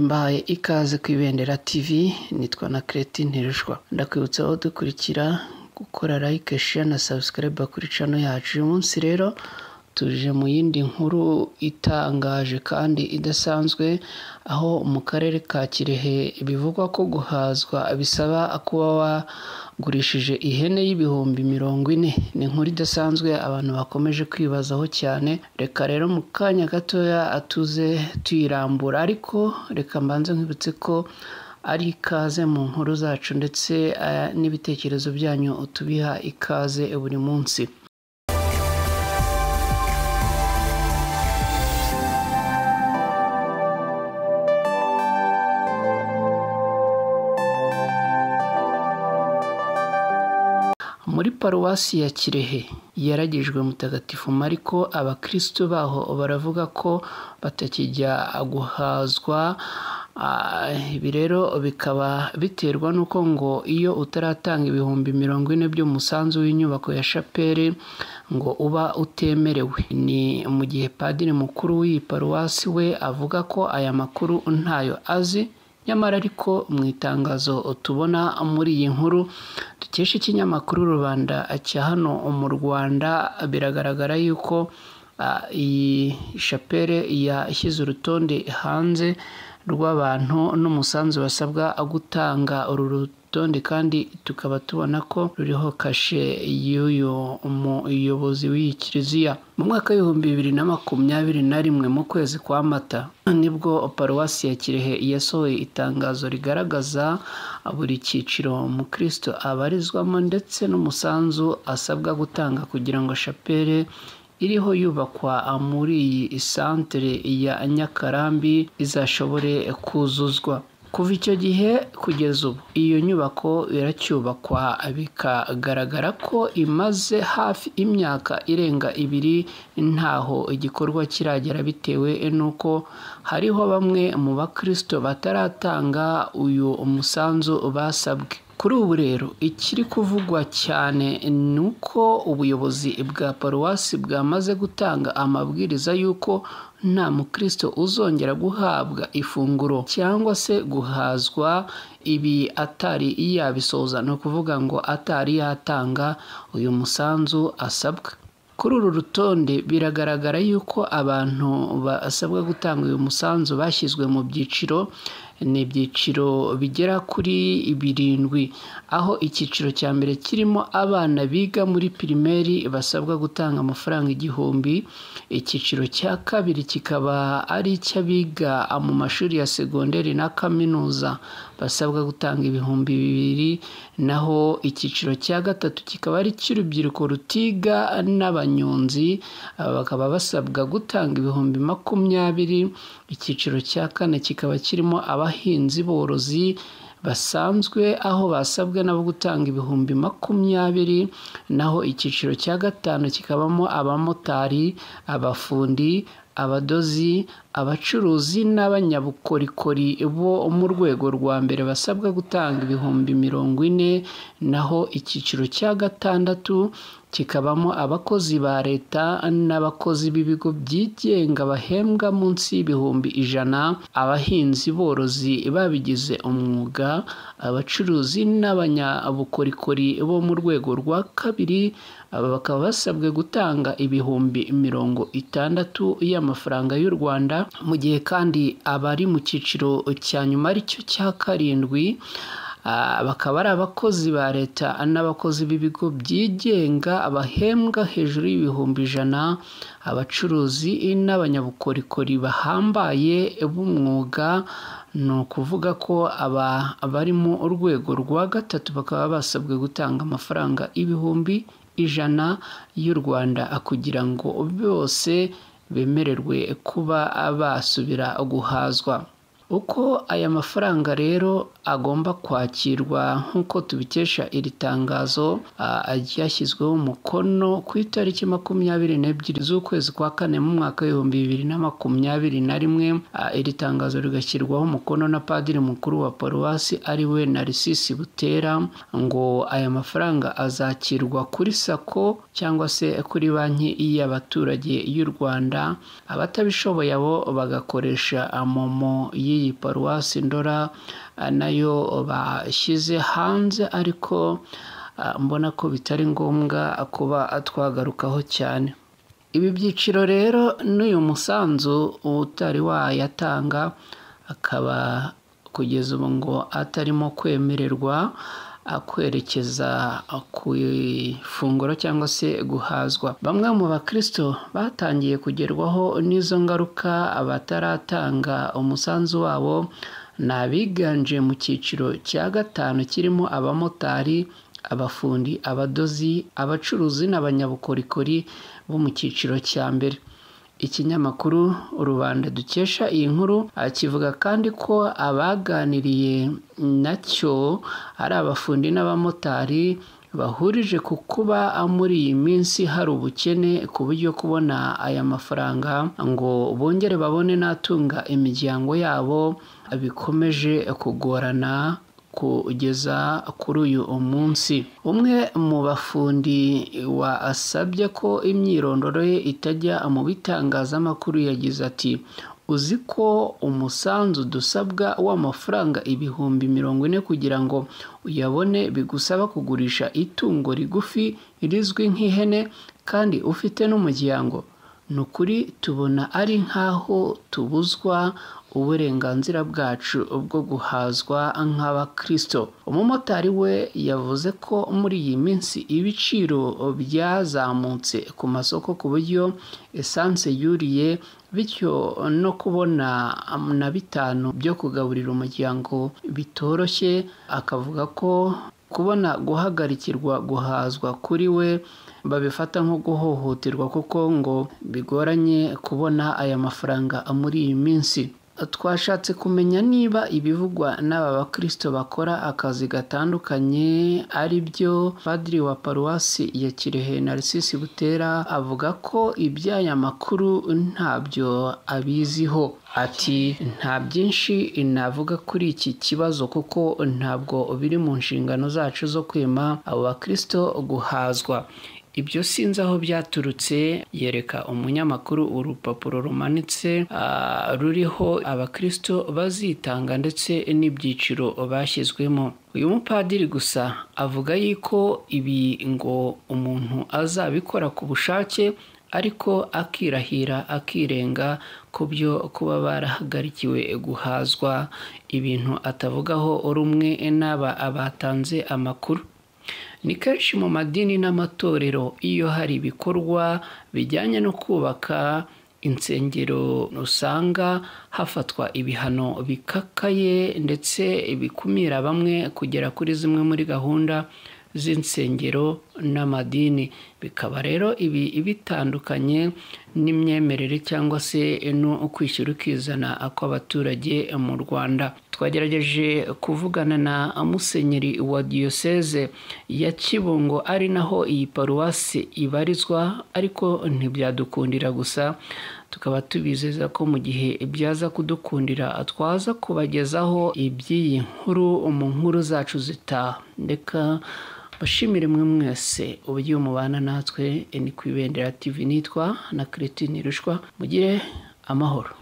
Mbahaye ikaze ku Ibendera TV, nitwa na Kirehe. Ndakwibutsa aho dukurikira gukora like, share na subscribe kuri channel yacu. Uyu munsi rero tuje mu yindi nkuru itangaje kandi idasanzwe, aho mu karere ka Kirehe bivugwa ko guhazwa bisaba kuba wagurishije ihene y'ibihumbi 40. Ni inkuru idasanzwe abantu bakomeje kwibazaho cyane. Reka rero mu kanya gatoya atuze tuyirambura, ariko reka mbanze nkwibutse ko ari ikaze mu nkuru zacu ndetse n'ibitekerezo byanyu tubiha ikaze buri munsi. Muri paruwasi ya Kirehe yaragijwe mutagatifu Mariko, abakristo baho baravuga ko batakijya guhazwa. Ibi rero bikaba biterwa nuko ngo iyo utaratanga ibihumbi 40 by'umusanzu w'inyubako ya shapeli ngo uba utemerewe. Ni mu gihe Padiri mukuru w'iyi paruwasi we avuga ko aya makuru ntayo azi. Nyamara ariko mu itangazo tubona muri iyi nkuru dukesha ikinyamakuru Rubanda cya hano mu Rwanda, biragaragara yuko iyi shapeli yashyize urutonde hanze rw'abantu n'umusanzu basabwa gutanga. Uru rutonde kandi tukaba tubona ko ruriho kashe y'uyu umuyobozi w'iyi kiliziya. Mu mwaka w'2021 mu kwezi kwa Mata nibwo paruwasi ya Kirehe yasohoye itangazo rigaragaza buri cyiciro umukristo abarizwamo ndetse n'umusanzu asabwa gutanga kugira ngo shapeli iriho yubakwa muri iyi santere ya Nyakarambi izashobore kuzuzwa. Kuva icyo gihe kugeza ubu iyo nyubako iracyubakwa, bikagaragara ko imaze hafi imyaka irenga 2 ntaho igikorwa kiragera, bitewe nuko hariho bamwe mu bakristo bataratanga uyu umusanzu basabwe. Kuri ubu rero ikiri kuvugwa cyane nuko ubuyobozi bwa paruwasi bwamaze gutanga amabwiriza yuko nta mukristo uzongera guhabwa ifunguro cyangwa se guhazwa ibi atari yabisoza, no kuvuga ngo atari yatanga uyu musanzu asabwa. Kuri uru rutonde biragaragara yuko abantu basabwa gutanga uyu musanzu bashyizwe mu byiciro. Ni ibyiciro bigera kuri 7, aho icyiciro cya mbere kirimo abana biga muri pirimeri basabwa gutanga amafaranga 1000. Icyiciro cya kabiri kikaba ari icy'abiga mu mashuri ya segonderi na kaminuza basabwa gutanga 2000. Naho icyiciro cya gatatu kikaba ari cy'urubyiruko rutiga n'abanyonzi, bakaba basabwa gutanga 20,000. Icyiciro cya kane kikaba kirimo abahinzi borozi basanzwe, aho basabwe nabo gutanga 20,000. Naho icyiciro cya gatanu kikabamo abamotari, abafundi, abadozi, abacuruzi n'abanyabukorikori bo mu rwego rwa mbere basabwa gutanga 40,000. Naho icyiciro cya gatandatu kikabamo abakozi ba leta n'abakozi b'ibigo byigenga bahembwa munsi y'100,000, abahinzi borozi babigize umwuga, abacuruzi n'abanyabukorikori bo mu rwego rwa kabiri. Aba bakaba basabwe gutanga 60,000 y'amafaranga y'u Rwanda, mu gihe kandi abari mu cyiciro cya nyuma aricyo cya 7 bakaba ari abakozi ba leta n'abakozi b'ibigo byigenga bahembwa hejuru y'100,000, abacuruzi n'abanyabukorikori bahambaye b'umwuga. Ni ukuvuga ko abari mu urwego rwa gatatu bakaba basabwe gutanga amafaranga 100,000 y'u Rwanda kugira ngo bose bemererwe kuba basubira guhazwa. Uko aya mafaranga rero agomba kwakirwa nk'uko tubikesha iri tangazo ryashyizweho umukono ku itariki 22 z'ukwezi kwa 4 mu mwaka w'2021. Iri tangazo rigashyirwaho umukono na Padiri mukuru wa paruwasi ari we Narcisse Butera. Ngo aya mafaranga azakirwa kuri sako cyangwa se kuri banki y'abaturage y'u Rwanda, abatabishoboye abo bagakoresha momo y'iyi paruwasi Ndora nayo bashyize hanze, ariko mbona ko bitari ngombwa kuba twagarukaho cyane. Ibi byiciro rero n'uyu musanzu utari wayatanga akaba kugeza ubu ngo atarimo kwemererwa kwerekeza ku ifunguro cyangwa se guhazwa. Bamwe mu bakristo batangiye kugerwaho n'izo ngaruka bataratanga umusanzu wabo ni abiganje mu cyiciro cya 5 kirimo abamotari, abafundi, abadozi, abacuruzi n'abanyabukorikori bo mu cyiciro cya mbere. Ikinyamakuru Rubanda dukesha iyi nkuru kivuga kandi ko abaganiriye nacyo ari abafundi n'abamotari bahurije ku kuba muri iyi minsi hari ubukene ku buryo kubona aya mafaranga ngo bongere babone n'atunga imiryango yabo bikomeje kugorana kugeza kuri uyu munsi. Umwe mu bafundi wasabye ko imyirondoro ye itajya mu bitangazamakuru yagize ati, uzi ko umusanzu dusabwa w'amafaranga 40,000 kugira ngo uyabone bigusaba kugurisha itungo rigufi rizwi nk'ihene kandi ufite n'umuryango? Nukuri tubona ari nkaho tubuzwa uburenganzira bwacu bwo guhazwa nk'abakristo. Umumotari we yavuze ko muri iyi minsi ibiciro byazamutse ku masoko ku buryo esanse yuriye, bityo no kubona na 5 byo kugaburira umuryango bitoroshye. Akavuga ko kubona guhagarikirwa guhazwa kuri we babifata nko guhohoterwa kuko ngo bigoranye kubona aya mafaranga muri iyi minsi. Twashatse kumenya niba ibivugwa n'aba bakristo bakora akazi gatandukanye ari byo. Padiri wa paruwasi ya Kirehe Narcisse Butera avuga ko iby'aya makuru ntabyo abiziho. Ati, nta byinshi navuga kuri iki kibazo kuko ntabwo biri mu nshingano zacu zo kwema abo bakristo guhazwa. Ibyo sinzi aho byaturutse. Yereka umunyamakuru urupapuro rumanitse ruriho abakristo bazitanga ndetse n'ibyiciro bashyizwemo. Uyu mupadiri gusa avuga yuko ibi ngo umuntu azabikora ku bushake, ariko akirahira akirenga ku byo kuba barahagarikiwe guhazwa, ibintu atavugaho rumwe n'aba abatanze amakuru. Ni kenshi mu madini n'amatorero iyo hari ibikorwa bijyanye no kubaka insengero usanga hafatwa ibihano bikakaye ndetse bikumira bamwe kugera kuri zimwe muri gahunda z'insengero n'amadini. Bikaba rero ibi bitandukanye n'imyemerere cyangwa se no kwishyura ukizana kw'abaturage mu Rwanda. Twagerageje kuvugana na musenyeri wa diyoseze ya Kibungo ari naho iyi paruwasi ibarizwa, ariko ntibyadukundira gusa. Tukaba tubizeza ko mu gihe byaza kudukundira twaza kubagezaho iby'iyi nkuru mu nkuru zacu zitaha. Ndeka bashimire mwe mwese uburyo mubana natwe. Ni ku Ibendera TV, nitwa na Kirehe Rushwa. Mugire amahoro.